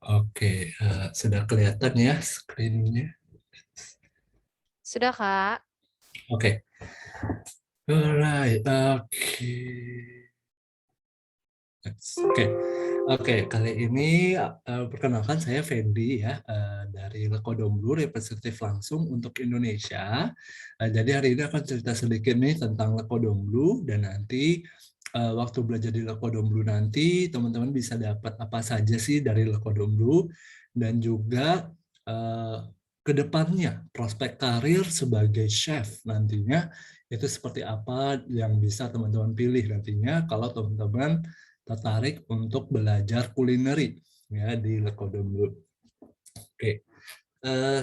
Oke, sudah kelihatan ya screen-nya. Sudah, Kak? Oke, alright, oke. Oke, oke. Kali ini perkenalkan saya Fendi ya dari Lekodomblu representatif langsung untuk Indonesia. Jadi hari ini akan cerita sedikit nih tentang Lekodomblu dan nanti waktu belajar di Lekodomblu nanti teman-teman bisa dapat apa saja sih dari Lekodomblu dan juga ke depannya prospek karir sebagai chef nantinya itu seperti apa yang bisa teman-teman pilih nantinya kalau teman-teman tertarik untuk belajar kulineri ya di Lekodomblu. Oke,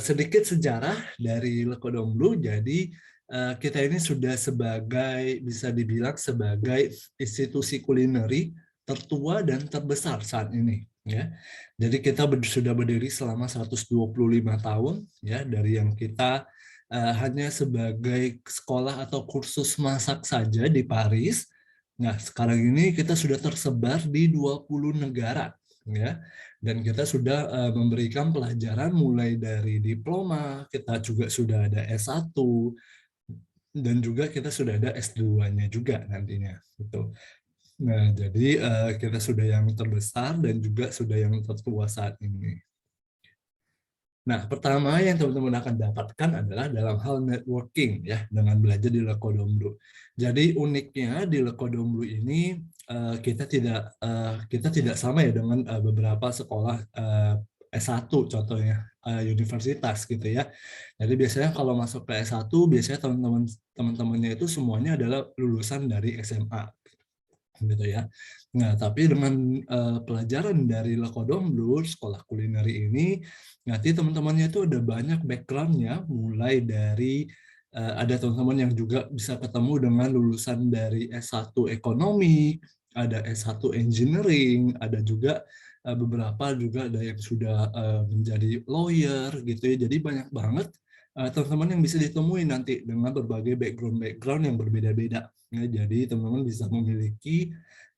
sedikit sejarah dari Lekodomblu. Jadi kita ini sudah bisa dibilang sebagai institusi kulineri tertua dan terbesar saat ini. Ya, jadi kita sudah berdiri selama 125 tahun ya dari yang kita hanya sebagai sekolah atau kursus masak saja di Paris. Nah, sekarang ini kita sudah tersebar di 20 negara ya. Dan kita sudah memberikan pelajaran mulai dari diploma, kita juga sudah ada S1 dan juga kita sudah ada S2-nya juga nantinya gitu. Nah, jadi kita sudah yang terbesar dan juga sudah yang tertua saat ini. Nah, pertama yang teman-teman akan dapatkan adalah dalam hal networking ya dengan belajar di Lekodomblu. Jadi uniknya di Lekodomblu ini kita tidak sama ya dengan beberapa sekolah S1 contohnya universitas gitu ya. Jadi biasanya kalau masuk ke S1 biasanya teman-temannya itu semuanya adalah lulusan dari SMA gitu ya. Nah, tapi dengan pelajaran dari Lekodomblu, sekolah kulineri ini, nanti teman-temannya itu ada banyak background-nya, mulai dari ada teman-teman yang juga bisa ketemu dengan lulusan dari S1 ekonomi, ada S1 engineering, ada juga beberapa juga ada yang sudah menjadi lawyer gitu ya. Jadi banyak banget teman-teman yang bisa ditemui nanti dengan berbagai background-background yang berbeda-beda. Ya, jadi teman-teman bisa memiliki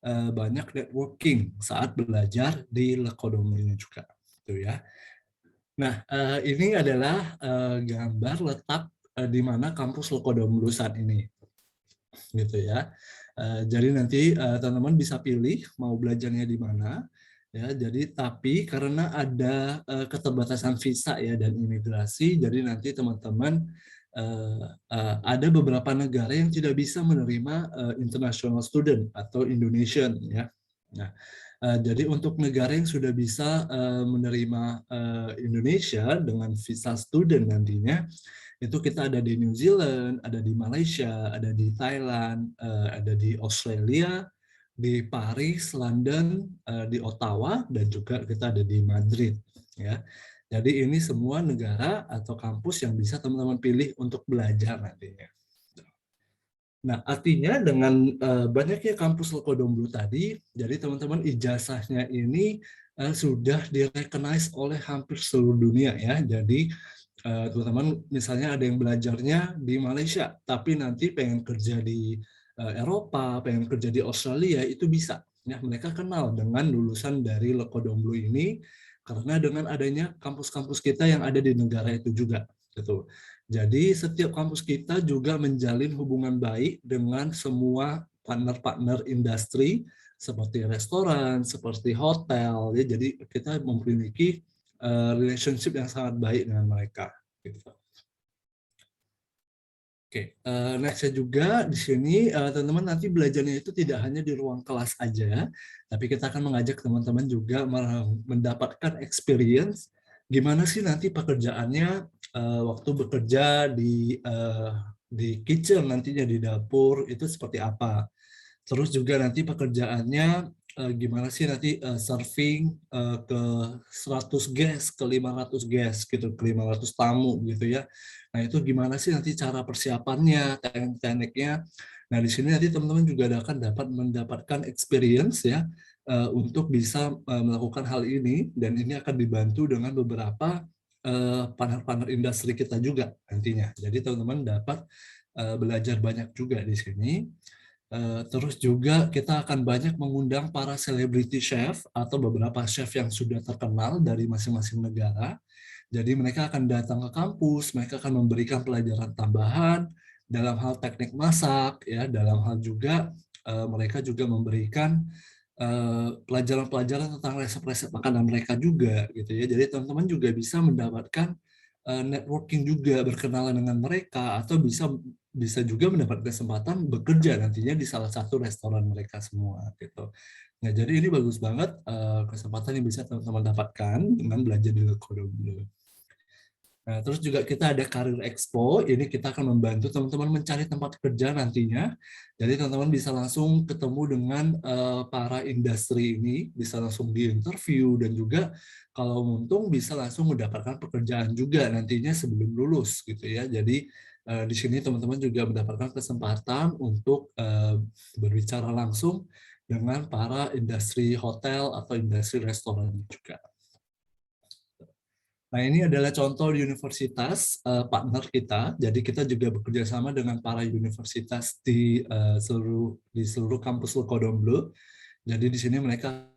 banyak networking saat belajar di Lekodomblunya juga, gitu ya. Nah, ini adalah gambar letak di mana kampus Lekodomblu saat ini, gitu ya. Jadi nanti teman-teman bisa pilih mau belajarnya di mana. Ya, jadi tapi karena ada keterbatasan visa ya dan imigrasi, jadi nanti teman-teman ada beberapa negara yang tidak bisa menerima international student atau Indonesian ya. Nah, jadi untuk negara yang sudah bisa menerima Indonesia dengan visa student nantinya, itu kita ada di New Zealand, ada di Malaysia, ada di Thailand, ada di Australia, di Paris, London, di Ottawa, dan juga kita ada di Madrid. Ya, jadi ini semua negara atau kampus yang bisa teman-teman pilih untuk belajar nantinya. Nah, artinya dengan banyaknya kampus Lekodomblu tadi, jadi teman-teman ijazahnya ini sudah direcognize oleh hampir seluruh dunia ya. Jadi teman-teman misalnya ada yang belajarnya di Malaysia, tapi nanti pengen kerja di Eropa, pengen kerja di Australia, itu bisa. Ya, mereka kenal dengan lulusan dari Lekodomblu ini karena dengan adanya kampus-kampus kita yang ada di negara itu juga. Gitu. Jadi setiap kampus kita juga menjalin hubungan baik dengan semua partner-partner industri seperti restoran, seperti hotel. Ya, jadi kita memiliki relationship yang sangat baik dengan mereka. Gitu. Oke, next juga di sini teman-teman nanti belajarnya itu tidak hanya di ruang kelas aja, tapi kita akan mengajak teman-teman juga mendapatkan experience gimana sih nanti pekerjaannya waktu bekerja di kitchen nantinya di dapur itu seperti apa. Terus juga nanti pekerjaannya gimana sih nanti serving ke 100 guest, ke 500 guest gitu, ke 500 tamu gitu ya. Nah, itu gimana sih nanti cara persiapannya, teknik-tekniknya. Nah, di sini nanti teman-teman juga akan dapat mendapatkan experience ya untuk bisa melakukan hal ini dan ini akan dibantu dengan beberapa partner-partner industri kita juga nantinya. Jadi teman-teman dapat belajar banyak juga di sini. Terus juga kita akan banyak mengundang para celebrity chef atau beberapa chef yang sudah terkenal dari masing-masing negara. Jadi mereka akan datang ke kampus, mereka akan memberikan pelajaran tambahan dalam hal teknik masak, ya, dalam hal juga mereka juga memberikan pelajaran-pelajaran tentang resep-resep makanan mereka juga, gitu ya. Jadi teman-teman juga bisa mendapatkan networking juga, berkenalan dengan mereka, atau bisa bisa juga mendapat kesempatan bekerja nantinya di salah satu restoran mereka semua, gitu. Nah, jadi ini bagus banget kesempatan yang bisa teman-teman dapatkan dengan belajar di Lekodomo. Nah, terus juga kita ada Karir Expo, ini kita akan membantu teman-teman mencari tempat kerja nantinya. Jadi teman-teman bisa langsung ketemu dengan para industri ini, bisa langsung di interview, dan juga kalau untung bisa langsung mendapatkan pekerjaan juga nantinya sebelum lulus gitu ya. Jadi di sini teman-teman juga mendapatkan kesempatan untuk berbicara langsung dengan para industri hotel atau industri restoran juga. Nah, ini adalah contoh universitas partner kita. Jadi kita juga bekerja sama dengan para universitas di seluruh kampus Lekodomblo. Jadi di sini mereka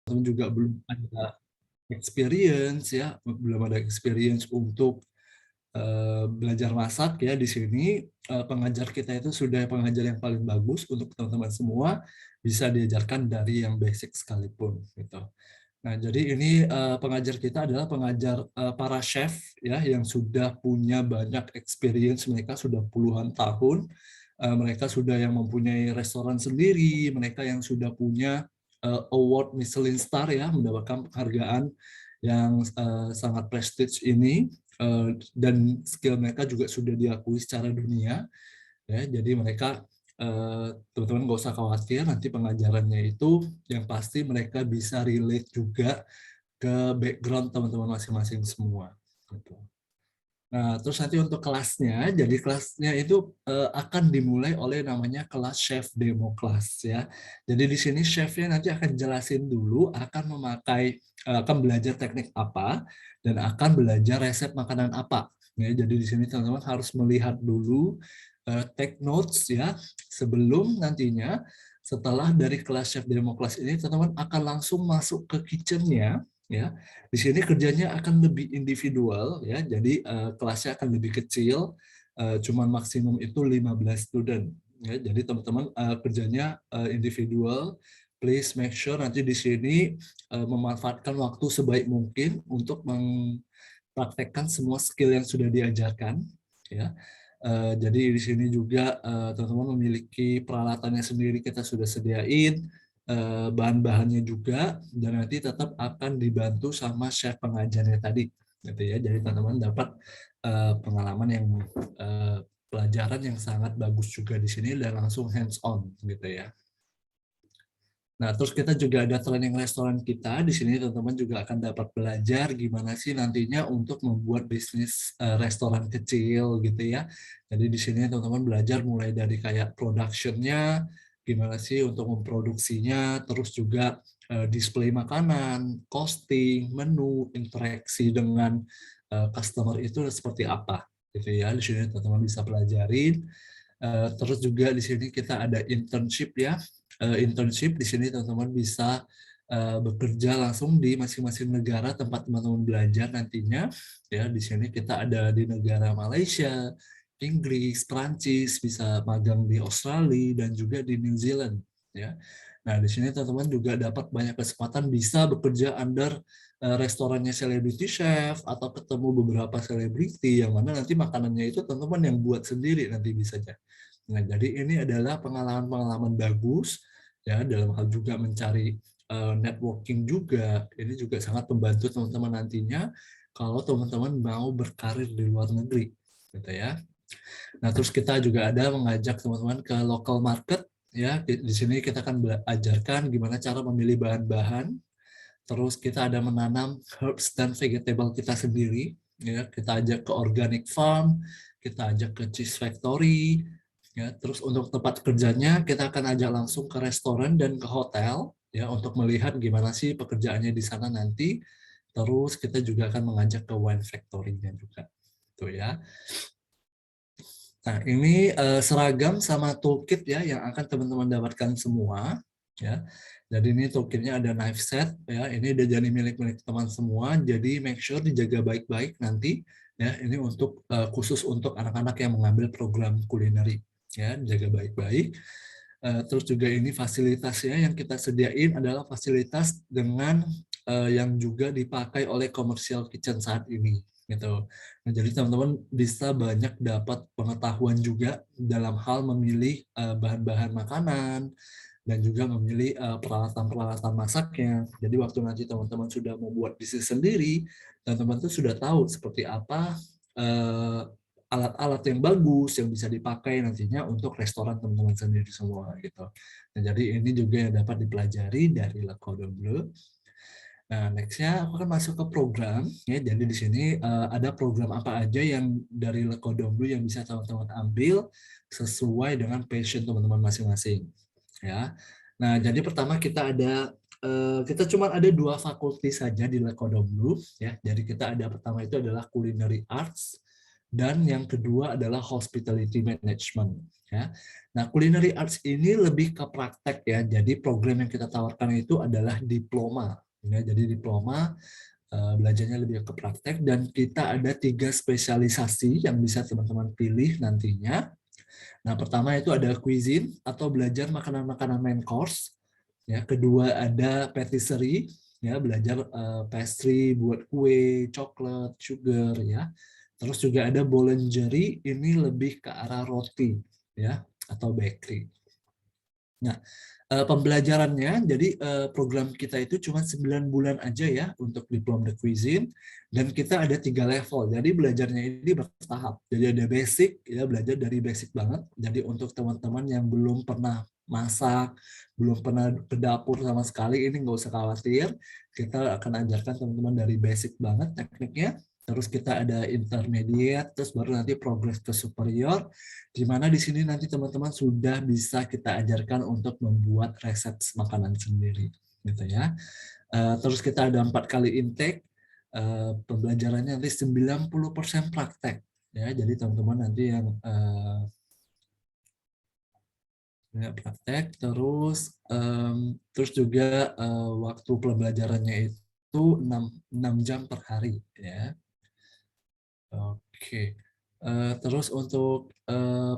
juga belum ada experience ya, belum ada experience untuk belajar masak ya. Di sini pengajar kita itu sudah pengajar yang paling bagus untuk teman-teman semua, bisa diajarkan dari yang basic sekalipun gitu. Nah, jadi ini pengajar kita adalah pengajar para chef ya yang sudah punya banyak experience, mereka sudah puluhan tahun, mereka sudah yang mempunyai restoran sendiri, mereka yang sudah punya award Michelin Star ya, mendapatkan penghargaan yang sangat prestige ini, dan skill mereka juga sudah diakui secara dunia ya. Jadi mereka teman-teman nggak usah khawatir, nanti pengajarannya itu yang pasti mereka bisa relate juga ke background teman-teman masing-masing semua gitu. Nah, terus nanti untuk kelasnya, jadi kelasnya itu akan dimulai oleh namanya kelas chef demo class ya. Jadi di sini chefnya nanti akan jelasin dulu akan belajar teknik apa dan akan belajar resep makanan apa. Ya, jadi di sini teman-teman harus melihat dulu take notes ya sebelum nantinya setelah dari kelas chef demo class ini teman-teman akan langsung masuk ke kitchennya ya. Di sini kerjanya akan lebih individual ya, jadi kelasnya akan lebih kecil, cuman maksimum itu 15 student. Ya, jadi teman-teman kerjanya individual. Please make sure nanti di sini memanfaatkan waktu sebaik mungkin untuk mempraktekkan semua skill yang sudah diajarkan. Ya, jadi di sini juga teman-teman memiliki peralatannya sendiri, kita sudah sediain bahan-bahannya juga, dan nanti tetap akan dibantu sama chef pengajarnya tadi gitu ya. Jadi teman-teman dapat pengalaman yang pelajaran yang sangat bagus juga di sini dan langsung hands on gitu ya. Nah, terus kita juga ada training restoran kita. Di sini teman-teman juga akan dapat belajar gimana sih nantinya untuk membuat bisnis restoran kecil gitu ya. Jadi di sini teman-teman belajar mulai dari kayak production-nya, gimana sih untuk memproduksinya, terus juga display makanan, costing, menu, interaksi dengan customer itu seperti apa gitu ya. Di sini teman-teman bisa pelajarin. Terus juga di sini kita ada internship ya. Internship di sini teman-teman bisa bekerja langsung di masing-masing negara tempat teman-teman belajar nantinya. Ya, di sini kita ada di negara Malaysia, Inggris, Prancis, bisa magang di Australia dan juga di New Zealand. Ya. Nah, di sini teman-teman juga dapat banyak kesempatan bisa bekerja under restorannya celebrity chef atau ketemu beberapa selebriti yang mana nanti makanannya itu teman-teman yang buat sendiri nanti bisa. Nah, jadi ini adalah pengalaman-pengalaman bagus ya dalam hal juga mencari networking juga. Ini juga sangat membantu teman-teman nantinya kalau teman-teman mau berkarir di luar negeri, gitu ya. Nah, terus kita juga ada mengajak teman-teman ke local market, ya. Di sini kita akan belajarkan gimana cara memilih bahan-bahan. Terus kita ada menanam herbs dan vegetable kita sendiri, ya. Kita ajak ke organic farm, kita ajak ke cheese factory, ya. Terus untuk tempat kerjanya kita akan ajak langsung ke restoran dan ke hotel, ya, untuk melihat gimana sih pekerjaannya di sana nanti. Terus kita juga akan mengajak ke wine factory-nya juga, tuh ya. Nah, ini seragam sama toolkit ya yang akan teman-teman dapatkan semua, ya. Jadi ini toolkitnya ada knife set, ya. Ini udah jadi milik-milik teman semua. Jadi make sure dijaga baik-baik nanti, ya. Ini untuk khusus untuk anak-anak yang mengambil program kulineri, ya. Jaga baik-baik. Terus juga ini fasilitasnya yang kita sediain adalah fasilitas dengan yang juga dipakai oleh commercial kitchen saat ini, gitu. Nah, jadi teman-teman bisa banyak dapat pengetahuan juga dalam hal memilih bahan-bahan makanan dan juga memilih peralatan-peralatan masaknya. Jadi waktu nanti teman-teman sudah membuat bisnis sendiri, teman-teman tuh sudah tahu seperti apa alat-alat yang bagus yang bisa dipakai nantinya untuk restoran teman-teman sendiri semua gitu. Nah, jadi ini juga yang dapat dipelajari dari Le Cordon Bleu. Nah, next-nya aku akan masuk ke program, ya. Jadi di sini ada program apa aja yang dari Le Cordon Bleu yang bisa teman-teman ambil sesuai dengan passion teman-teman masing-masing, ya. Nah, jadi pertama kita cuma ada 2 fakulti saja di Le Cordon Bleu, ya. Jadi kita ada pertama itu adalah Culinary Arts dan yang kedua adalah Hospitality Management, ya. Nah, Culinary Arts ini lebih ke praktek ya. Jadi program yang kita tawarkan itu adalah diploma. Ya, jadi diploma belajarnya lebih ke praktek dan kita ada 3 spesialisasi yang bisa teman-teman pilih nantinya. Nah, pertama itu ada cuisine atau belajar makanan-makanan main course. Ya, kedua ada patisserie, ya, belajar pastry, buat kue, coklat, sugar, ya. Terus juga ada boulangerie, ini lebih ke arah roti, ya, atau bakery. Nah, pembelajarannya, jadi program kita itu cuma 9 bulan aja ya untuk diploma de cuisine, dan kita ada 3 level. Jadi belajarnya ini bertahap. Jadi ada basic, ya, belajar dari basic banget. Jadi untuk teman-teman yang belum pernah masak, belum pernah ke dapur sama sekali, ini nggak usah khawatir. Kita akan ajarkan teman-teman dari basic banget tekniknya. Terus kita ada intermediate, terus baru nanti progress ke superior, di mana di sini nanti teman-teman sudah bisa kita ajarkan untuk membuat resep makanan sendiri, gitu ya. Terus kita ada 4 kali intake, pembelajarannya nanti 90% praktek, ya. Jadi teman-teman nanti yang ya, praktek, terus juga waktu pembelajarannya itu 6 jam per hari, ya. Oke. Terus untuk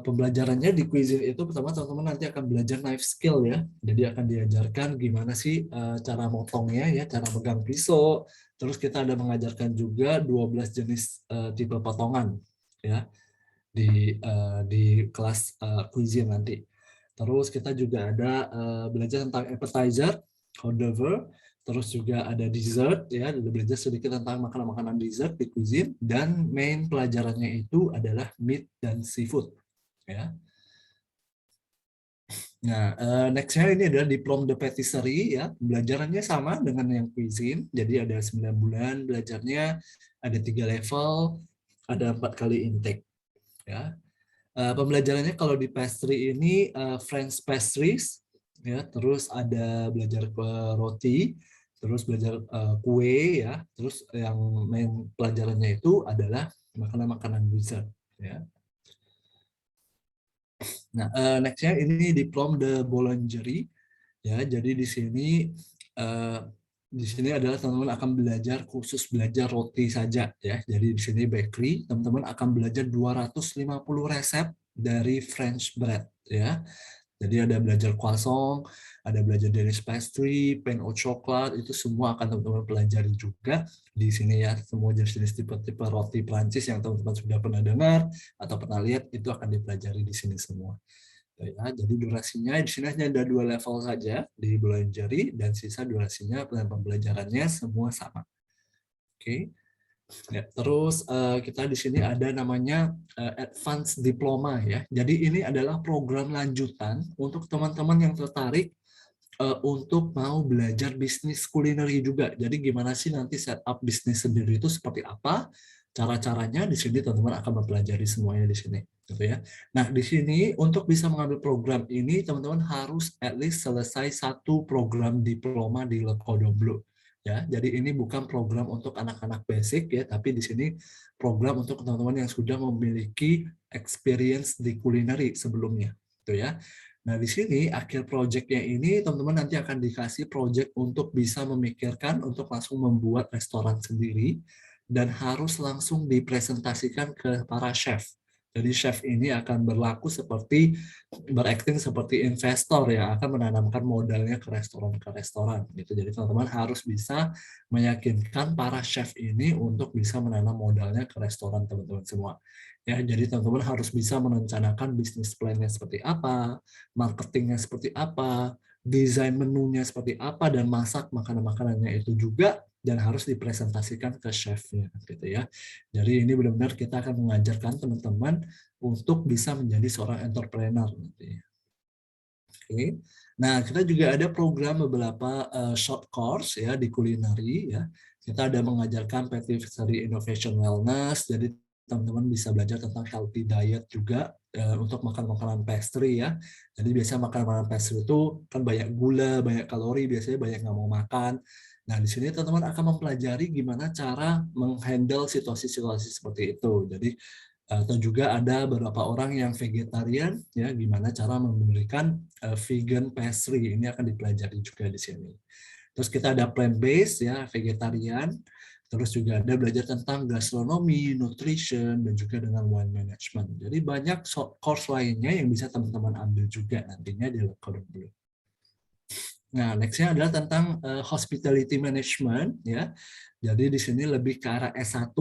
pembelajarannya di cuisine itu pertama teman-teman nanti akan belajar knife skill ya. Jadi akan diajarkan gimana sih cara motongnya ya, cara megang pisau. Terus kita ada mengajarkan juga 12 jenis tipe potongan ya di kelas cuisine nanti. Terus kita juga ada belajar tentang appetizer, hors d'oeuvre, terus juga ada dessert ya, ada belajar sedikit tentang makanan-makanan dessert di cuisine, dan main pelajarannya itu adalah meat dan seafood ya. Nah, next-nya ini adalah diploma de patisserie ya. Belajarannya sama dengan yang cuisine, jadi ada 9 bulan belajarnya, ada 3 level, ada 4 kali intake ya. Pembelajarannya kalau di pastry ini French pastries, ya, terus ada belajar ke roti, terus belajar kue, ya, terus yang main pelajarannya itu adalah makanan-makanan dessert, ya. Nah, next-nya ini diploma de boulangerie, ya. Jadi di sini adalah teman-teman akan belajar khusus belajar roti saja ya. Jadi di sini bakery, teman-teman akan belajar 250 resep dari French bread ya. Jadi ada belajar croissant, ada belajar Danish pastry, pain au chocolat, itu semua akan teman-teman pelajari juga di sini ya. Semua jenis tipe-tipe roti Prancis yang teman-teman sudah pernah dengar atau pernah lihat itu akan dipelajari di sini semua. Ya, jadi durasinya di sini hanya ada 2 level saja di boulangerie dan sisa durasinya dan pembelajarannya semua sama. Oke. Ya, terus kita di sini ada namanya Advanced Diploma ya. Jadi ini adalah program lanjutan untuk teman-teman yang tertarik untuk mau belajar bisnis kulineri juga. Jadi gimana sih nanti setup bisnis sendiri itu seperti apa? Cara-caranya di sini teman-teman akan mempelajari semuanya di sini, gitu ya. Nah, di sini untuk bisa mengambil program ini teman-teman harus at least selesai satu program diploma di Lekodoblo. Ya, jadi ini bukan program untuk anak-anak basic ya, tapi di sini program untuk teman-teman yang sudah memiliki experience di kulineri sebelumnya, gitu ya. Nah, di sini akhir proyeknya ini teman-teman nanti akan dikasih proyek untuk bisa memikirkan untuk langsung membuat restoran sendiri dan harus langsung dipresentasikan ke para chef. Jadi chef ini akan berlaku seperti berakting seperti investor yang akan menanamkan modalnya ke restoran gitu. Jadi teman-teman harus bisa meyakinkan para chef ini untuk bisa menanam modalnya ke restoran teman-teman semua. Ya, jadi teman-teman harus bisa merencanakan bisnis plan-nya seperti apa, marketingnya seperti apa, desain menunya seperti apa, dan masak makanan-makanannya itu juga, dan harus dipresentasikan ke chefnya gitu ya. Jadi ini benar-benar kita akan mengajarkan teman-teman untuk bisa menjadi seorang entrepreneur nantinya. Oke. Nah, kita juga ada program beberapa short course ya di kulineri ya. Kita ada mengajarkan Patisserie Innovation Wellness, jadi teman-teman bisa belajar tentang healthy diet juga untuk makan makanan pastry ya. Jadi biasanya makan makanan pastry itu kan banyak gula, banyak kalori, biasanya banyak nggak mau makan. Nah, di sini teman-teman akan mempelajari gimana cara menghandle situasi-situasi seperti itu. Jadi atau juga ada beberapa orang yang vegetarian ya, gimana cara memberikan vegan pastry, ini akan dipelajari juga di sini. Terus kita ada plant based ya, vegetarian. Terus juga ada belajar tentang gastronomi, nutrition, dan juga dengan wine management. Jadi banyak course lainnya yang bisa teman-teman ambil juga nantinya di Lekodoblo. Nah, nextnya adalah tentang hospitality management ya. Jadi di sini lebih ke arah S1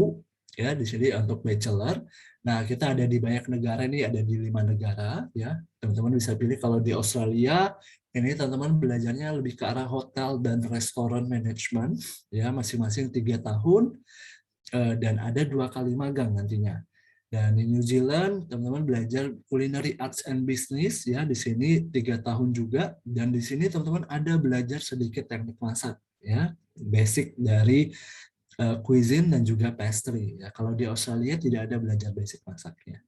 ya, di sini untuk bachelor. Nah, kita ada di banyak negara nih, ada di 5 negara ya. Teman-teman bisa pilih kalau di Australia ini teman-teman belajarnya lebih ke arah hotel dan restoran management ya, masing-masing 3 tahun dan ada 2 kali magang nantinya. Dan di New Zealand, teman-teman belajar Culinary Arts and Business ya, di sini 3 tahun juga, dan di sini teman-teman ada belajar sedikit teknik masak ya, basic dari cuisine dan juga pastry. Ya, kalau di Australia tidak ada belajar basic masaknya.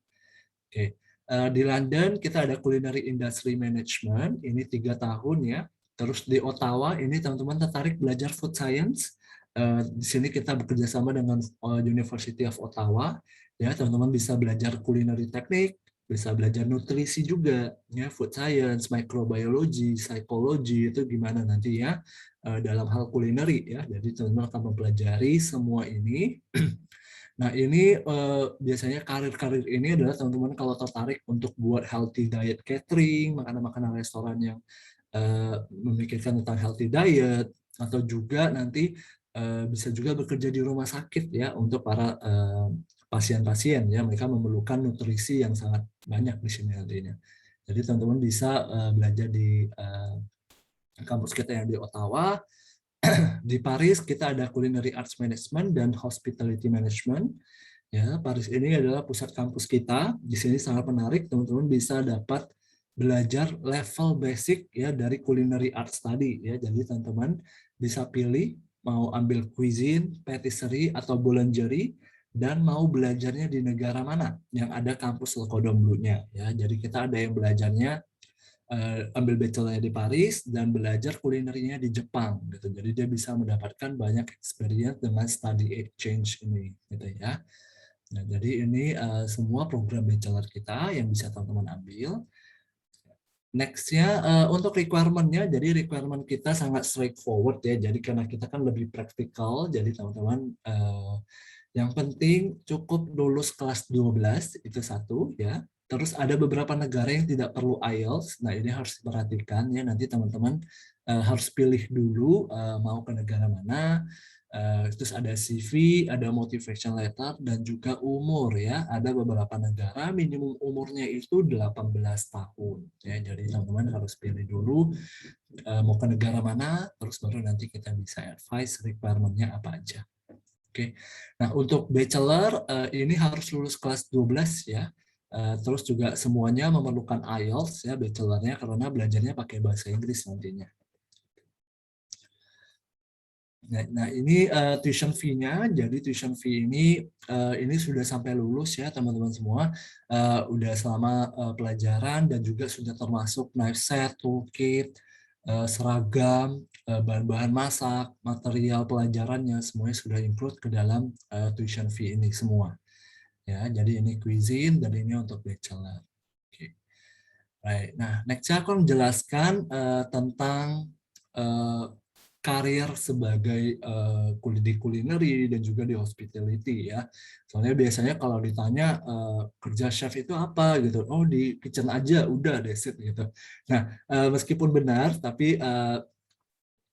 Oke. Di London kita ada Culinary Industry Management, ini 3 tahun ya. Terus di Ottawa ini teman-teman tertarik belajar food science. Di sini kita bekerja sama dengan University of Ottawa. Ya, teman-teman bisa belajar culinary teknik, bisa belajar nutrisi juga, ya, food science, microbiology, psychology itu gimana nanti ya dalam hal kulineri ya. Jadi teman-teman akan mempelajari semua ini. Nah, ini biasanya karir-karir ini adalah teman-teman kalau tertarik untuk buat healthy diet catering, makanan-makanan restoran yang memikirkan tentang healthy diet, atau juga nanti bisa juga bekerja di rumah sakit ya untuk para pasien-pasien ya, mereka memerlukan nutrisi yang sangat banyak di sini nantinya. Jadi teman-teman bisa belajar di kampus kita yang di Ottawa. Di Paris kita ada Culinary Arts Management dan Hospitality Management. Ya, Paris ini adalah pusat kampus kita. Di sini sangat menarik, teman-teman bisa dapat belajar level basic ya dari culinary arts tadi ya. Jadi teman-teman bisa pilih mau ambil cuisine, patisserie atau boulangerie, dan mau belajarnya di negara mana yang ada kampus Lekodoblo-nya ya. Jadi kita ada yang belajarnya ambil bachelornya di Paris dan belajar kulinernya di Jepang gitu. Jadi dia bisa mendapatkan banyak experience dengan study exchange ini gitu ya. Nah, jadi ini semua program bachelor kita yang bisa teman-teman ambil. Next-nya untuk requirement-nya, jadi requirement kita sangat straightforward ya. Jadi karena kita kan lebih praktikal, jadi teman-teman yang penting cukup lulus kelas 12 itu satu ya. Terus ada beberapa negara yang tidak perlu IELTS. Nah, ini harus diperhatikan ya. Nanti teman-teman harus pilih dulu mau ke negara mana. Terus ada CV, ada motivation letter, dan juga umur ya. Ada beberapa negara minimum umurnya itu 18 tahun ya. Jadi teman-teman harus pilih dulu mau ke negara mana, terus baru nanti kita bisa advice requirement-nya apa aja. Oke. Nah, untuk bachelor ini harus lulus kelas 12 ya. Terus juga semuanya memerlukan IELTS ya bachelornya karena belajarnya pakai bahasa Inggris nantinya. Nah, ini tuition fee-nya. Jadi tuition fee ini sudah sampai lulus ya teman-teman semua. Udah selama pelajaran dan juga sudah termasuk knife set, toolkit, seragam, bahan-bahan masak, material pelajarannya semuanya sudah include ke dalam tuition fee ini semua. Ya, jadi ini cuisine dan ini untuk bachelor. Oke. Baik. Nah, next-nya aku menjelaskan tentang karir sebagai di culinary dan juga di hospitality ya. Soalnya biasanya kalau ditanya kerja chef itu apa gitu, oh di kitchen aja udah that's it gitu. Nah, meskipun benar tapi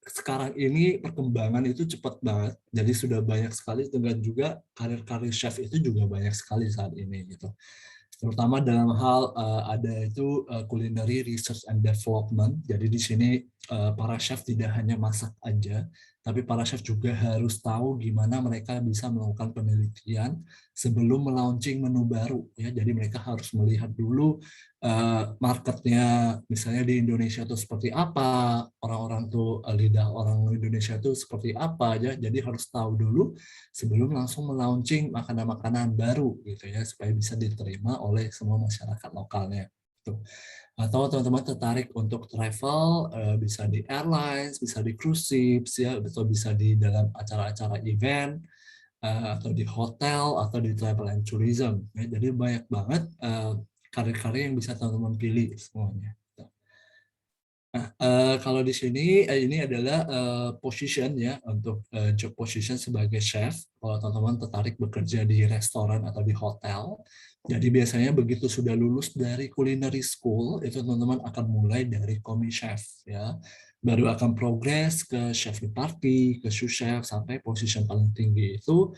sekarang ini perkembangan itu cepat banget, jadi sudah banyak sekali dengan juga karir-karir chef itu juga banyak sekali saat ini gitu. Terutama dalam hal ada itu culinary research and development. Jadi di sini para chef tidak hanya masak aja, tapi para chef juga harus tahu gimana mereka bisa melakukan penelitian sebelum melaunching menu baru ya. Jadi mereka harus melihat dulu marketnya misalnya di Indonesia itu seperti apa, orang-orang tuh lidah orang Indonesia itu seperti apa ya. Jadi harus tahu dulu sebelum langsung melaunching makanan-makanan baru gitu ya supaya bisa diterima oleh semua masyarakat lokalnya. Gitu. Atau teman-teman tertarik untuk travel bisa di airlines, bisa di cruise ships ya, atau bisa di dalam acara-acara event atau di hotel atau di travel and tourism. Ya, jadi banyak banget karir-karir yang bisa teman-teman pilih semuanya. Nah, kalau di sini ini adalah position ya untuk job position sebagai chef. Kalau teman-teman tertarik bekerja di restoran atau di hotel, jadi biasanya begitu sudah lulus dari culinary school, itu teman-teman akan mulai dari komi chef ya. Baru akan progres ke chef de partie, ke sous chef sampai position paling tinggi itu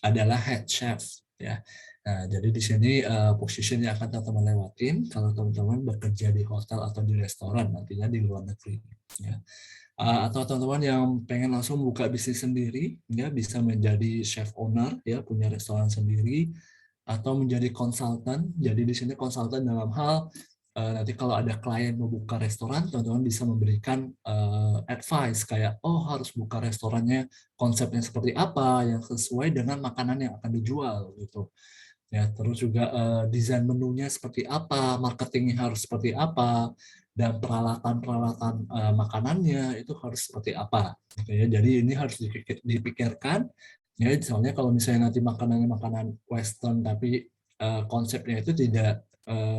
adalah head chef ya. Nah, jadi di sini position yang akan teman-teman lewatin kalau teman-teman bekerja di hotel atau di restoran nantinya di luar negeri. Ya. Atau teman-teman yang pengen langsung buka bisnis sendiri, ya bisa menjadi chef owner, ya punya restoran sendiri, atau menjadi konsultan. Jadi di sini konsultan dalam hal nanti kalau ada klien mau buka restoran, teman-teman bisa memberikan advice kayak, oh harus buka restorannya konsepnya seperti apa yang sesuai dengan makanan yang akan dijual gitu. Ya, terus juga desain menunya seperti apa, marketingnya harus seperti apa, dan peralatan-peralatan makanannya itu harus seperti apa. Gitu ya. Jadi ini harus dipikirkan. Ya, soalnya kalau misalnya nanti makanannya makanan Western tapi konsepnya itu tidak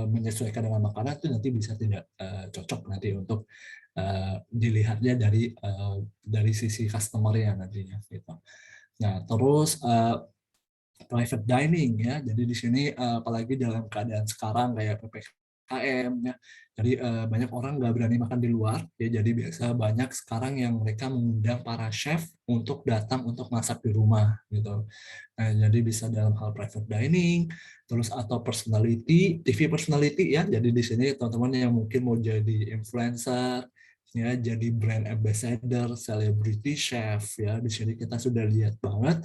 menyesuaikan dengan makanan itu nanti bisa tidak cocok nanti untuk dilihatnya dari sisi customer-nya nantinya. Gitu. Nah, terus private dining ya. Jadi di sini apalagi dalam keadaan sekarang kayak PPKM ya. Jadi banyak orang nggak berani makan di luar ya. Jadi biasa banyak sekarang yang mereka mengundang para chef untuk datang untuk masak di rumah gitu. Nah, jadi bisa dalam hal private dining, terus atau personality, TV personality ya. Jadi di sini teman-teman yang mungkin mau jadi influencer ya, jadi brand ambassador, celebrity chef ya. Di sini kita sudah lihat banget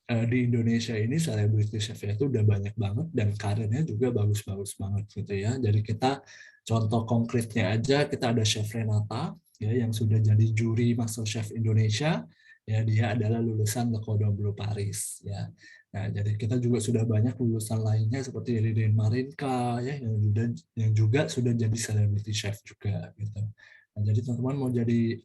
di Indonesia ini selebriti chefnya itu udah banyak banget dan karirnya juga bagus-bagus banget gitu ya. Jadi kita contoh konkretnya aja kita ada Chef Renata ya yang sudah jadi juri MasterChef Indonesia ya, dia adalah lulusan Le Cordon Bleu Paris ya. Nah, jadi kita juga sudah banyak lulusan lainnya seperti Ridin Marinka ya yang juga sudah jadi selebriti chef juga gitu. Nah, jadi teman-teman mau jadi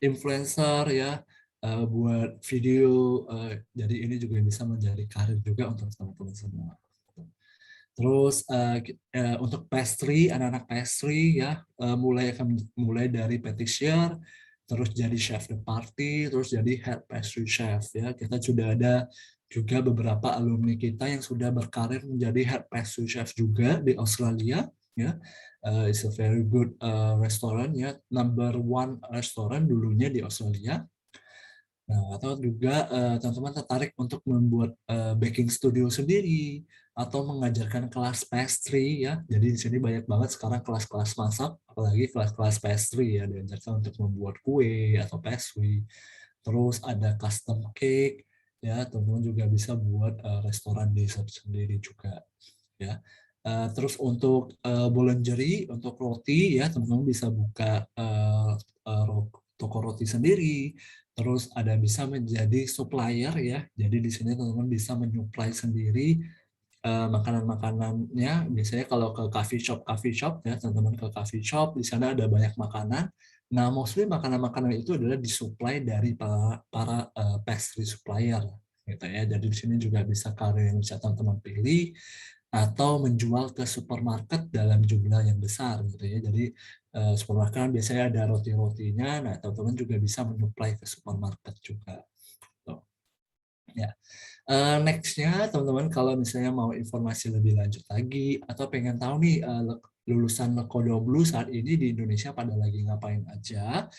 influencer ya buat video, jadi ini juga bisa menjadi karir juga untuk teman-teman semua. Terus untuk pastry, anak-anak pastry ya mulai dari patissier, terus jadi chef de partie, terus jadi head pastry chef ya. Kita sudah ada juga beberapa alumni kita yang sudah berkarir menjadi head pastry chef juga di Australia ya. It's a very good restaurant ya, number one restaurant dulunya di Australia. Nah, atau juga teman-teman tertarik untuk membuat baking studio sendiri atau mengajarkan kelas pastry ya. Jadi di sini banyak banget sekarang kelas-kelas masak, apalagi kelas-kelas pastry ya diajarkan untuk membuat kue atau pastry. Terus ada custom cake. ya teman-teman juga bisa buat restoran dessert sendiri juga ya. Terus untuk boulangerie, untuk roti ya teman-teman bisa buka toko roti sendiri. Terus ada bisa menjadi supplier ya. Jadi di sini teman-teman bisa menyuplai sendiri makanan-makanannya. Biasanya kalau ke coffee shop ya teman-teman ke coffee shop di sana ada banyak makanan. Nah, mostly makanan-makanan itu adalah disuplai dari para pastry supplier gitu ya. Jadi di sini juga bisa kalian yang bisa teman-teman pilih atau menjual ke supermarket dalam jumlah yang besar gitu ya. Jadi supermarket kan biasanya ada roti-rotinya, nah teman-teman juga bisa menyuplai ke supermarket juga. Tuh. Ya. Next-nya teman-teman kalau misalnya mau informasi lebih lanjut lagi atau pengen tahu nih lulusan Lekodoblu saat ini di Indonesia pada lagi ngapain aja,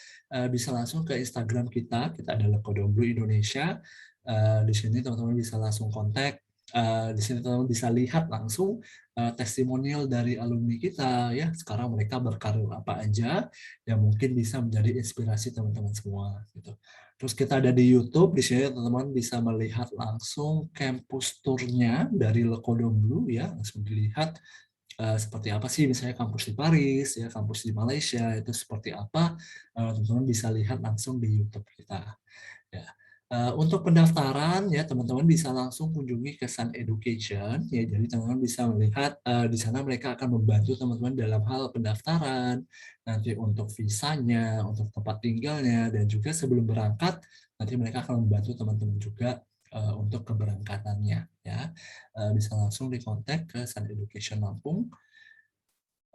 bisa langsung ke Instagram kita ada Lekodoblu Indonesia. Di sini teman-teman bisa langsung kontak. Di sini teman-teman bisa lihat langsung testimonial dari alumni kita ya. Sekarang mereka berkarir apa aja yang mungkin bisa menjadi inspirasi teman-teman semua gitu. Terus kita ada di YouTube, di sini teman-teman bisa melihat langsung campus tour-nya dari Lekodoblu ya, langsung dilihat seperti apa sih misalnya kampus di Paris ya, kampus di Malaysia itu seperti apa, teman-teman bisa lihat langsung di YouTube kita. Ya. Untuk pendaftaran ya teman-teman bisa langsung kunjungi ke Sun Education ya, jadi teman-teman bisa melihat di sana mereka akan membantu teman-teman dalam hal pendaftaran, nanti untuk visanya, untuk tempat tinggalnya, dan juga sebelum berangkat nanti mereka akan membantu teman-teman juga untuk keberangkatannya ya. Bisa langsung dikontak ke Sun Education Lampung.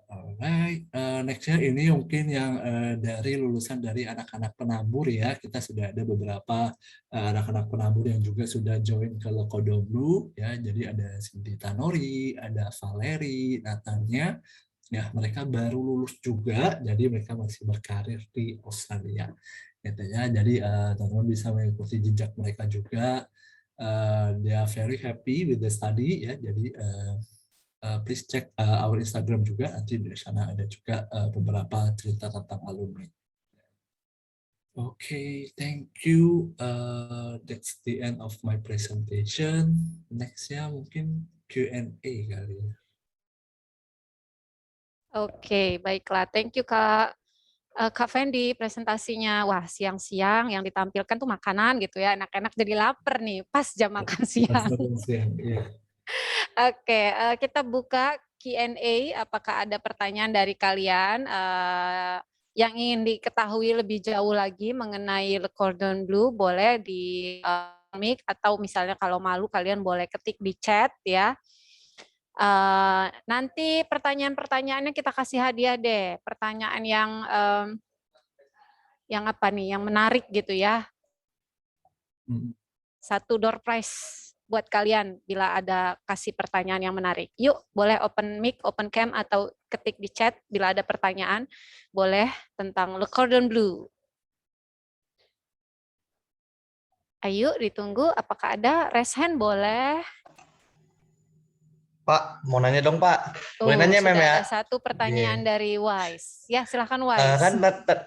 Alright, next-nya ini mungkin yang dari lulusan dari anak-anak penabur ya. Kita sudah ada beberapa anak-anak penabur yang juga sudah join ke Lekodoblu ya. Jadi ada Cindy Tanori, ada Valeri, Natanya. Ya, mereka baru lulus juga, jadi mereka masih berkarir di Australia. Gitu ya. Jadi teman-teman bisa mengikuti jejak mereka juga. They are very happy with the study ya. Jadi please check our Instagram juga, nanti di sana ada juga beberapa cerita tentang alumni. Okay, thank you. That's the end of my presentation. Next-nya mungkin Q&A kali ya. Oke, baiklah. Thank you, Kak. Kak Fendi, presentasinya. Wah, siang-siang yang ditampilkan tuh makanan gitu ya. Enak-enak jadi lapar nih, pas jam makan siang. Ya. Oke, kita buka Q&A. Apakah ada pertanyaan dari kalian yang ingin diketahui lebih jauh lagi mengenai Le Cordon Bleu? Boleh di mic atau misalnya kalau malu kalian boleh ketik di chat ya. Nanti pertanyaan-pertanyaannya kita kasih hadiah deh. Pertanyaan yang apa nih? Yang menarik gitu ya. Satu door prize buat kalian bila ada kasih pertanyaan yang menarik. Yuk, boleh open mic, open cam, atau ketik di chat bila ada pertanyaan. Boleh tentang Le Cordon Bleu. Ayo, ditunggu. Apakah ada? Raise hand boleh. Pak, mau nanya dong Pak. Boleh Oh, nanya Mem sudah ya? ada satu pertanyaan dari Wise. Ya, silahkan Wise.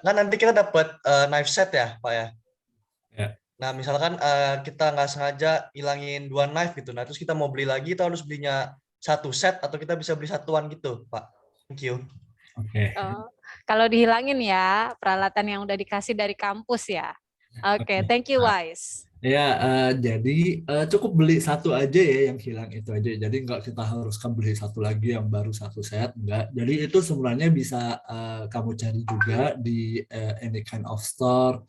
Kan nanti kita dapat knife set ya Pak ya. Ya. Nah misalkan kita nggak sengaja hilangin 2 knife gitu. Nah terus kita mau beli lagi, kita harus belinya 1 set atau kita bisa beli satuan gitu Pak. Thank you. Oke. Kalau dihilangin ya, peralatan yang udah dikasih dari kampus ya. Oke, thank you Wise. Ya, jadi cukup beli satu aja ya yang hilang itu aja. Jadi nggak kita haruskan beli satu lagi yang baru satu set, enggak. Jadi itu sebenarnya bisa kamu cari juga di any kind of store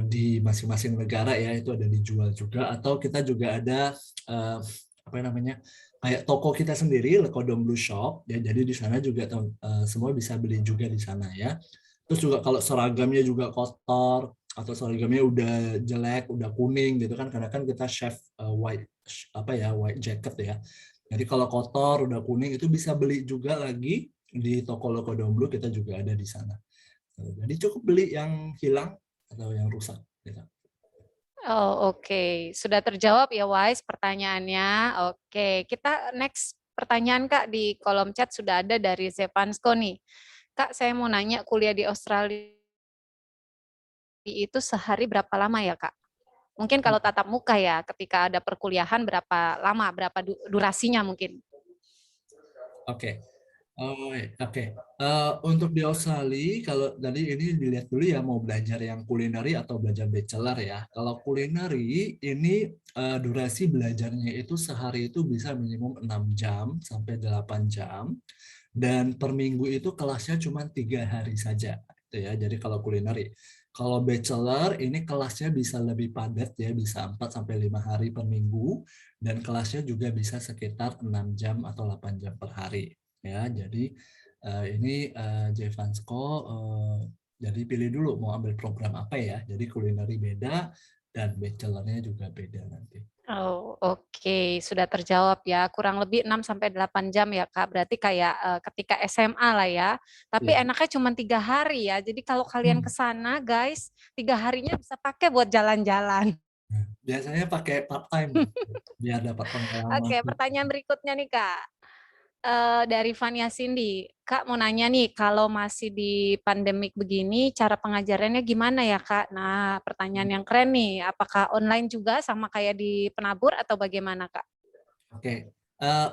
di masing-masing negara ya, itu ada dijual juga. Atau kita juga ada apa namanya kayak toko kita sendiri, Le Cordon Bleu Shop. Ya, jadi di sana juga semua bisa beli juga di sana ya. Terus juga kalau seragamnya juga kotor atau seragamnya udah jelek, udah kuning gitu kan, karena kan kita chef white white jacket ya. Jadi kalau kotor, udah kuning itu bisa beli juga lagi di toko Le Cordon Bleu, kita juga ada di sana. Jadi cukup beli yang hilang atau yang rusak gitu. Oh, oke. Sudah terjawab ya Wise pertanyaannya. Oke, kita next pertanyaan Kak di kolom chat sudah ada dari Zepansko nih. Kak, saya mau nanya kuliah di Australia itu sehari berapa lama ya Kak? Mungkin kalau tatap muka ya, ketika ada perkuliahan berapa lama, berapa durasinya mungkin. Oke. Oh, oke. Untuk di Australia, kalau tadi ini dilihat dulu ya mau belajar yang kulineri atau belajar bachelor ya. Kalau kulineri ini durasi belajarnya itu sehari itu bisa minimum 6 jam sampai 8 jam. Dan per minggu itu kelasnya cuma 3 hari saja. Gitu ya. Jadi kalau kulineri. Kalau bachelor ini kelasnya bisa lebih padat ya, bisa 4 sampai 5 hari per minggu. Dan kelasnya juga bisa sekitar 6 jam atau 8 jam per hari. Ya, jadi ini Jevansko jadi pilih dulu mau ambil program apa ya. Jadi kulineri beda dan bachelornya juga beda nanti. Oh, oke, sudah terjawab ya. Kurang lebih 6 sampai 8 jam ya, Kak. Berarti kayak ketika SMA lah ya. Tapi Ya. enaknya cuma 3 hari ya. Jadi kalau kalian ke sana, guys, 3 harinya bisa pakai buat jalan-jalan. Biasanya pakai part time biar dapat pengalaman. Oke, pertanyaan berikutnya nih, Kak. Dari Fania Cindy, Kak mau nanya nih, kalau masih di pandemik begini, cara pengajarannya gimana ya, Kak? Nah, pertanyaan yang keren nih, apakah online juga sama kayak di penabur atau bagaimana, Kak? Oke,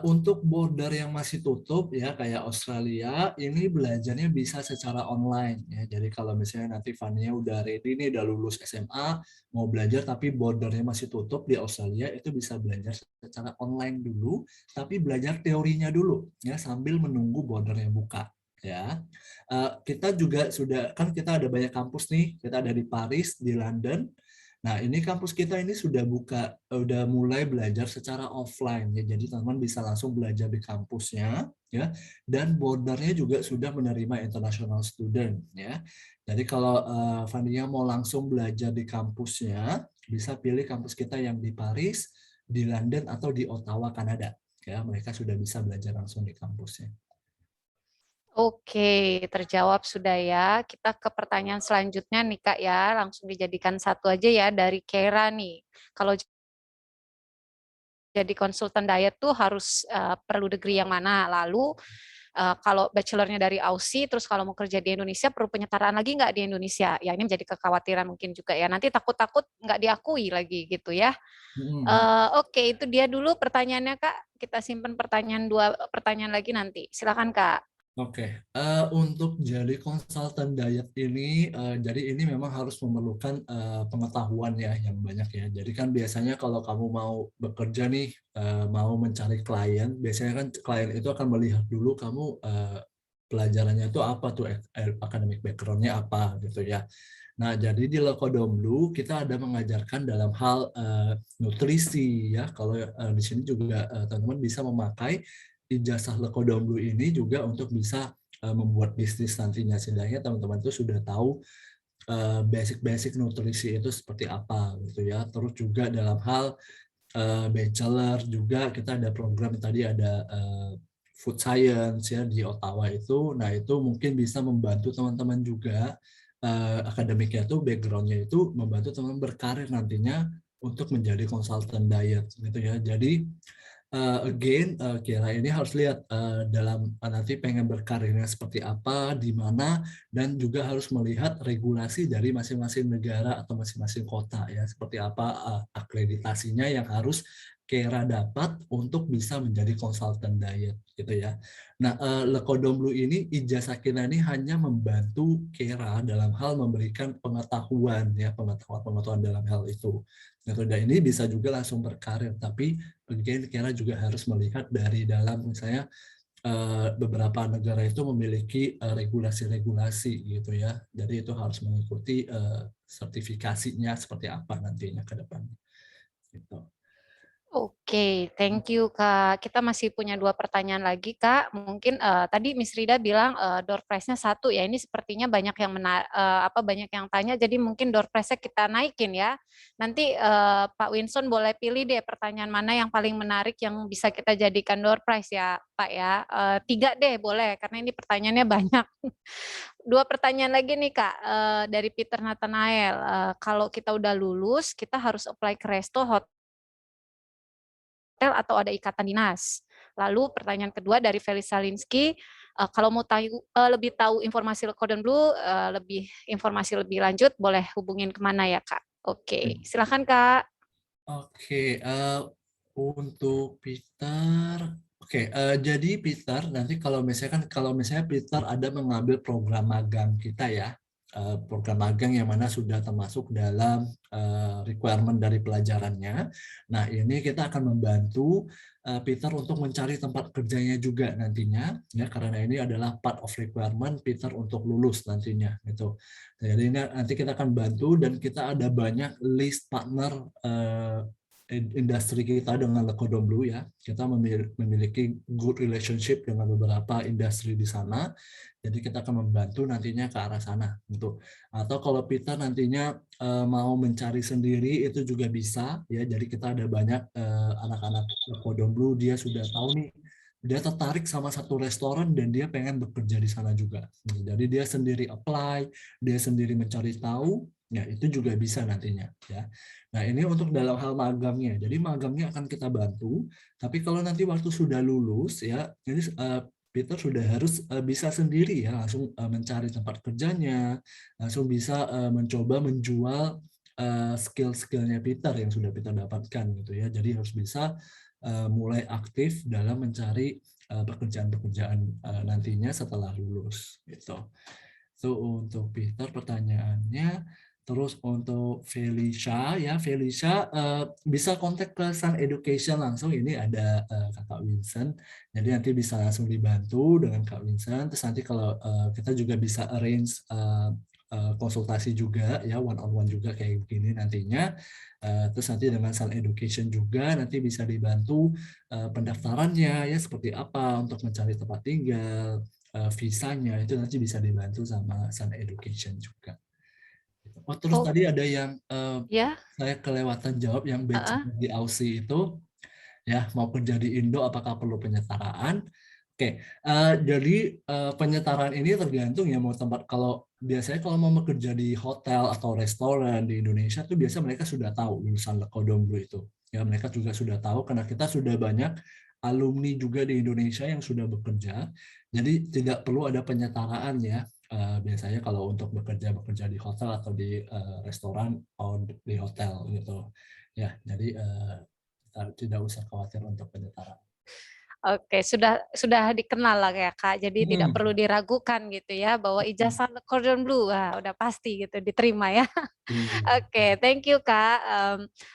untuk border yang masih tutup ya kayak Australia, ini belajarnya bisa secara online ya. Jadi kalau misalnya nanti Fania udah ready nih, udah lulus SMA, mau belajar tapi bordernya masih tutup di Australia, itu bisa belajar secara online dulu, tapi belajar teorinya dulu ya sambil menunggu bordernya buka ya. Kita juga sudah kan kita ada banyak kampus nih, kita ada di Paris, di London. Nah, ini kampus kita ini sudah buka, udah mulai belajar secara offline ya. Jadi teman-teman bisa langsung belajar di kampusnya ya. Dan bordernya juga sudah menerima international student ya. Jadi kalau Fania mau langsung belajar di kampusnya, bisa pilih kampus kita yang di Paris, di London atau di Ottawa, Kanada. Ya, mereka sudah bisa belajar langsung di kampusnya. Oke, terjawab sudah ya. Kita ke pertanyaan selanjutnya nih, Kak ya. Langsung dijadikan satu aja ya dari Kera nih. Kalau jadi konsultan diet tuh harus perlu degree yang mana? Lalu kalau bachelornya dari Aussie, terus kalau mau kerja di Indonesia perlu penyetaraan lagi nggak di Indonesia? Ya ini menjadi kekhawatiran mungkin juga ya. Nanti takut-takut nggak diakui lagi gitu ya. Oke, itu dia dulu pertanyaannya Kak. Kita simpan dua pertanyaan lagi nanti. Silakan Kak. Oke, untuk jadi konsultan diet ini, jadi ini memang harus memerlukan pengetahuan ya yang banyak ya. Jadi kan biasanya kalau kamu mau bekerja nih, mau mencari klien, biasanya kan klien itu akan melihat dulu kamu pelajarannya itu apa tuh, academic background-nya apa gitu ya. Nah, jadi di Lekodomlu kita ada mengajarkan dalam hal nutrisi ya. Kalau di sini juga teman-teman bisa memakai ijazah Lekodomlu ini juga untuk bisa membuat bisnis nantinya. Setidaknya teman-teman itu sudah tahu basic-basic nutrisi itu seperti apa gitu ya. Terus juga dalam hal bachelor juga kita ada program tadi ada food science ya di Ottawa itu. Nah, itu mungkin bisa membantu teman-teman juga akademiknya itu background-nya itu membantu teman-teman berkarir nantinya untuk menjadi konsultan diet gitu ya. Jadi again, Kira ini harus lihat dalam nanti pengen berkarirnya seperti apa, di mana, dan juga harus melihat regulasi dari masing-masing negara atau masing-masing kota ya, seperti apa akreditasinya yang harus Kera dapat untuk bisa menjadi konsultan diet gitu ya. Nah, Lekodomlu ini ijazah Kera ini hanya membantu Kera dalam hal memberikan pengetahuan ya, pengetahuan dalam hal itu. Gitu. Dan ini bisa juga langsung berkarir, tapi again Kera juga harus melihat dari dalam misalnya beberapa negara itu memiliki regulasi-regulasi gitu ya. Jadi itu harus mengikuti sertifikasinya seperti apa nantinya ke depannya. Gitu. Oke, thank you Kak. Kita masih punya 2 pertanyaan lagi Kak. Mungkin tadi Miss Rida bilang door prize-nya 1 ya. Ini sepertinya banyak yang banyak yang tanya. Jadi mungkin door prize-nya kita naikin ya. Nanti Pak Winson boleh pilih deh pertanyaan mana yang paling menarik yang bisa kita jadikan door prize ya Pak ya. 3 deh boleh karena ini pertanyaannya banyak. 2 pertanyaan lagi nih Kak dari Peter Nathanael. Kalau kita udah lulus, kita harus apply ke resto, hotel atau ada ikatan dinas. Lalu pertanyaan kedua dari Feli Salinski, kalau mau lebih tahu informasi Lekodomlu, informasi lebih lanjut boleh hubungin kemana ya Kak? Oke, silakan Kak. Oke, untuk Peter, oke, jadi Peter nanti kalau misalnya Peter ada mengambil program magang kita ya, program magang yang mana sudah termasuk dalam requirement dari pelajarannya. Nah, ini kita akan membantu Peter untuk mencari tempat kerjanya juga nantinya, ya karena ini adalah part of requirement Peter untuk lulus nantinya, gitu. Jadi ini nanti kita akan bantu dan kita ada banyak list partner industri kita dengan Lekodom ya. Kita memiliki good relationship dengan beberapa industri di sana. Jadi kita akan membantu nantinya ke arah sana untuk. Atau kalau Peter nantinya mau mencari sendiri itu juga bisa ya. Jadi kita ada banyak anak-anak Lekodom dia sudah tahu nih dia tertarik sama satu restoran dan dia pengen bekerja di sana juga. Jadi dia sendiri apply, dia sendiri mencari tahu, ya itu juga bisa nantinya ya. Nah, ini untuk dalam hal magangnya. Jadi magangnya akan kita bantu, tapi kalau nanti waktu sudah lulus ya, jadi Peter sudah harus bisa sendiri ya langsung mencari tempat kerjanya, langsung bisa mencoba menjual skill-skillnya Peter yang sudah Peter dapatkan gitu ya. Jadi harus bisa mulai aktif dalam mencari pekerjaan-pekerjaan nantinya setelah lulus gitu. So untuk Peter pertanyaannya, terus untuk Felicia ya Felicia bisa kontak ke Sun Education langsung, ini ada Kakak Vincent, jadi nanti bisa langsung dibantu dengan Kak Vincent. Terus nanti kalau kita juga bisa arrange konsultasi juga ya one on one juga kayak begini nantinya. Terus nanti dengan Sun Education juga nanti bisa dibantu pendaftarannya ya seperti apa untuk mencari tempat tinggal, visanya itu nanti bisa dibantu sama Sun Education juga. Oh terus tadi ada yang Ya, saya kelewatan jawab yang bachelor di Aussie itu ya mau kerja di Indo apakah perlu penyetaraan? Oke, jadi penyetaraan ini tergantung ya mau tempat. Kalau biasanya kalau mau bekerja di hotel atau restoran di Indonesia tuh biasa mereka sudah tahu lulusan Lekodomlu itu. Ya mereka juga sudah tahu karena kita sudah banyak alumni juga di Indonesia yang sudah bekerja. Jadi tidak perlu ada penyetaraan ya. Biasanya kalau untuk bekerja di hotel atau di restoran atau di hotel gitu. Ya, jadi tidak usah khawatir untuk penyetaraan. oke, sudah dikenal lah ya Kak, jadi tidak perlu diragukan gitu ya bahwa ijazah Cordon Bleu, wah udah pasti gitu diterima ya. Oke, thank you Kak.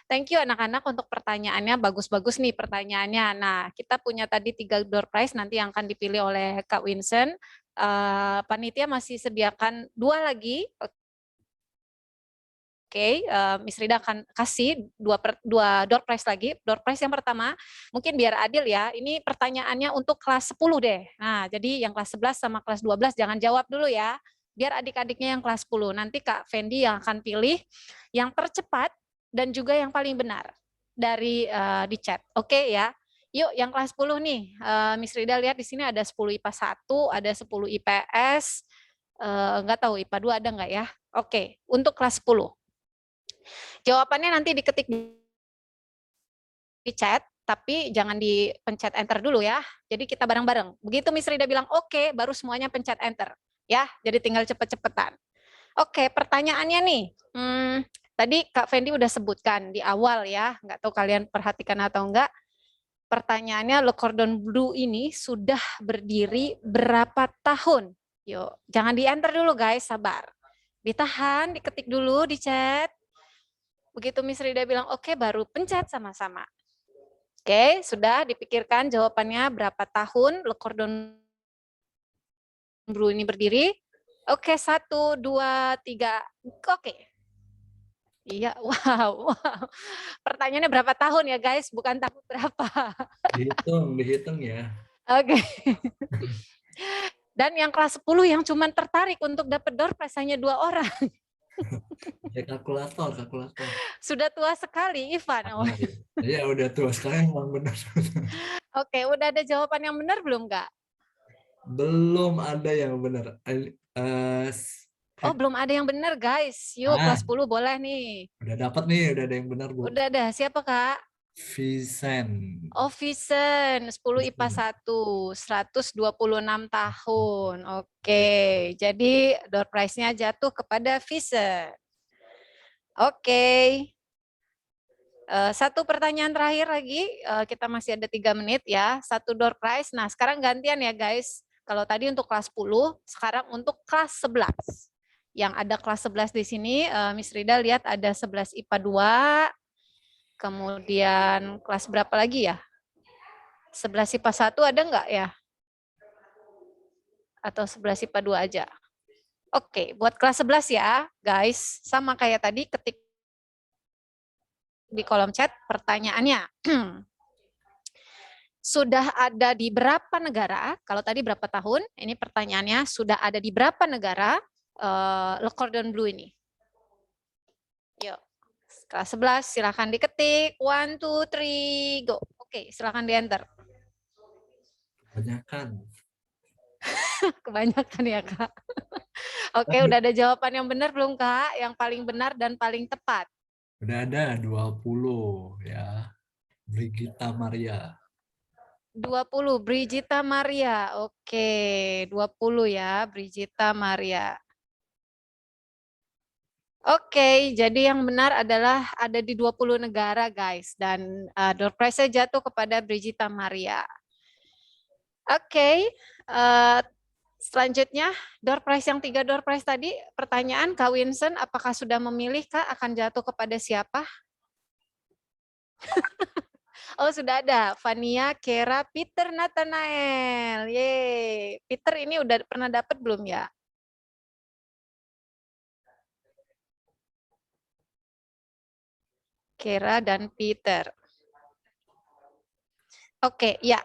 Thank you anak-anak untuk pertanyaannya, bagus-bagus nih pertanyaannya. Nah, kita punya tadi 3 door prize nanti yang akan dipilih oleh Kak Vincent. Panitia masih sediakan 2 lagi. Oke, Miss Rida akan kasih dua door prize lagi. Door prize yang pertama, mungkin biar adil ya, ini pertanyaannya untuk kelas 10 deh. Nah, jadi yang kelas 11 sama kelas 12 jangan jawab dulu ya. Biar adik-adiknya yang kelas 10. Nanti Kak Fendi yang akan pilih yang tercepat dan juga yang paling benar dari di chat. Oke ya. Yuk yang kelas 10 nih, Miss Rida lihat di sini ada 10 IPA 1, ada 10 IPS, nggak tahu IPA 2 ada nggak ya? Oke, untuk kelas 10. Jawabannya nanti diketik di chat, tapi jangan dipencet enter dulu ya. Jadi kita bareng-bareng. Begitu Miss Rida bilang oke, baru semuanya pencet enter. Ya, jadi tinggal cepet-cepetan. Oke, pertanyaannya nih. Tadi Kak Fendi udah sebutkan di awal ya, nggak tahu kalian perhatikan atau enggak. Pertanyaannya Le Cordon Bleu ini sudah berdiri berapa tahun? Yuk, jangan di enter dulu guys, sabar. Ditahan, diketik dulu di chat. Begitu Miss Rida bilang oke, baru pencet sama-sama. Oke, sudah dipikirkan jawabannya berapa tahun Le Cordon Bleu ini berdiri? Oke, 1, 2, 3. Oke. Iya, wow. Pertanyaannya berapa tahun ya guys, bukan tahun berapa. Dihitung ya. Oke. Dan yang kelas 10 yang cuma tertarik untuk dapat door prize hanya 2 orang. Ya kalkulator. Sudah tua sekali, Ivan. Oh. Ya udah tua sekali emang benar. Oke, udah ada jawaban yang benar belum Kak? Belum ada yang benar. Oh, belum ada yang benar guys. Yuk, kelas 10 boleh nih. Udah dapat nih, udah ada yang benar, Bu. Udah ada. Siapa Kak? Vincent. Oh, Vincent, 10 IPA 1, 126 tahun. Oke, jadi door prize-nya jatuh kepada Vincent. Oke. Satu pertanyaan terakhir lagi, kita masih ada 3 menit ya, satu door prize. Nah sekarang gantian ya guys, kalau tadi untuk kelas 10, sekarang untuk kelas 11. Yang ada kelas 11 di sini, Miss Rida lihat ada 11 IPA 2, kemudian kelas berapa lagi ya? 11 IPA 1 ada nggak ya? Atau 11 IPA 2 aja? Oke, buat kelas 11 ya guys, sama kayak tadi ketik di kolom chat pertanyaannya. Sudah ada di berapa negara? Kalau tadi berapa tahun? Ini pertanyaannya, sudah ada di berapa negara Le Cordon Bleu ini? Yuk, kelas 11 silakan diketik. 1, 2, 3, go. Oke, silakan di-enter. Kebanyakan. Kebanyakan ya, Kak. Oke, udah ada jawaban yang benar belum, Kak? Yang paling benar dan paling tepat. Udah ada 20 ya. Brigita Maria. 20, Brigita Maria. Oke, 20 ya, Brigita Maria. Oke, jadi yang benar adalah ada di 20 negara, guys. Dan door prize-nya jatuh kepada Brigita Maria. Oke, selanjutnya door prize yang 3 door prize tadi, pertanyaan Kak Winston, apakah sudah memilih Kak akan jatuh kepada siapa? Oh sudah ada, Fania, Kera, Peter, Nathanael. Yeay, Peter ini udah pernah dapat belum ya? Kera dan Peter. Oke, ya.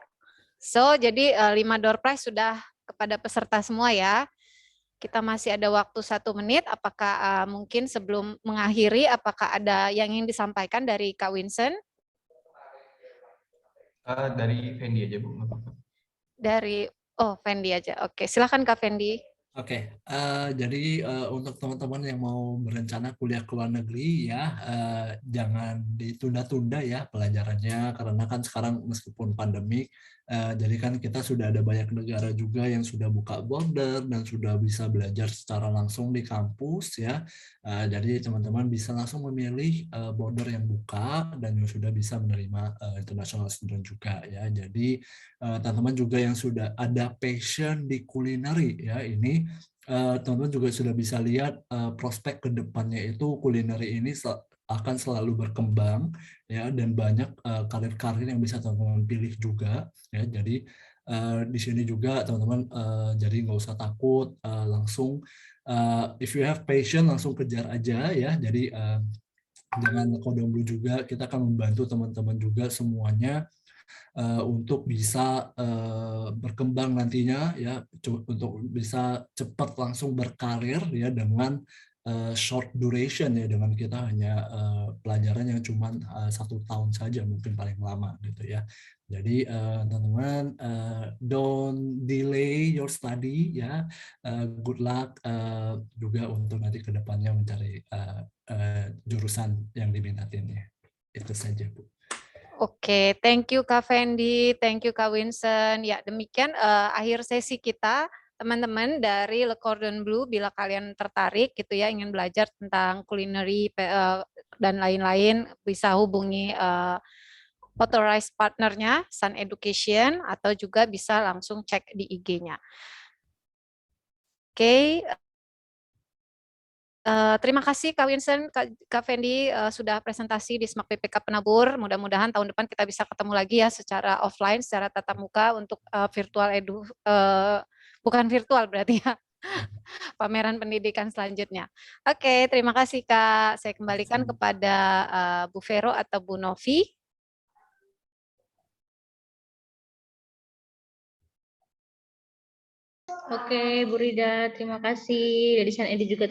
So, jadi 5 door prize sudah kepada peserta semua ya. Kita masih ada waktu 1 menit. Apakah mungkin sebelum mengakhiri, apakah ada yang ingin disampaikan dari Kak Winston? Dari Fendi aja, Bu. Nggak apa-apa. Dari, oh Fendi aja. Oke, silakan Kak Fendi. Oke, jadi untuk teman-teman yang mau berencana kuliah ke luar negeri ya, jangan ditunda-tunda ya pelajarannya, karena kan sekarang meskipun pandemi, jadi kan kita sudah ada banyak negara juga yang sudah buka border dan sudah bisa belajar secara langsung di kampus ya. Jadi teman-teman bisa langsung memilih border yang buka dan yang sudah bisa menerima international student juga ya. Jadi teman-teman juga yang sudah ada passion di kulineri ya, ini teman-teman juga sudah bisa lihat prospek ke depannya itu kulineri ini akan selalu berkembang ya, dan banyak karir-karir yang bisa teman-teman pilih juga ya. Jadi di sini juga teman-teman jadi nggak usah takut, langsung if you have passion langsung kejar aja ya. Jadi dengan Cordon Bleu juga kita akan membantu teman-teman juga semuanya untuk bisa berkembang nantinya ya, untuk bisa cepat langsung berkarir ya dengan short duration ya, dengan kita hanya pelajaran yang cuma 1 tahun saja mungkin paling lama gitu ya. Jadi teman-teman don't delay your study ya, good luck juga untuk nanti kedepannya mencari jurusan yang diminatin ya. Itu saja Bu. Oke, thank you Kak Fendi, thank you Kak Winston. Ya, demikian akhir sesi kita. Teman-teman dari Le Cordon Bleu, bila kalian tertarik gitu ya, ingin belajar tentang kulineri dan lain-lain, bisa hubungi authorized partnernya, Sun Education, atau juga bisa langsung cek di IG-nya. Oke, terima kasih Kak Winston, Kak Fendi sudah presentasi di SMAK PPK Penabur. Mudah-mudahan tahun depan kita bisa ketemu lagi ya secara offline, secara tatap muka untuk virtual bukan virtual berarti ya, pameran pendidikan selanjutnya. Oke, terima kasih Kak. Saya kembalikan kepada Bu Vero atau Bu Novi. Oke, Bu Rida, terima kasih. Dari San Edi juga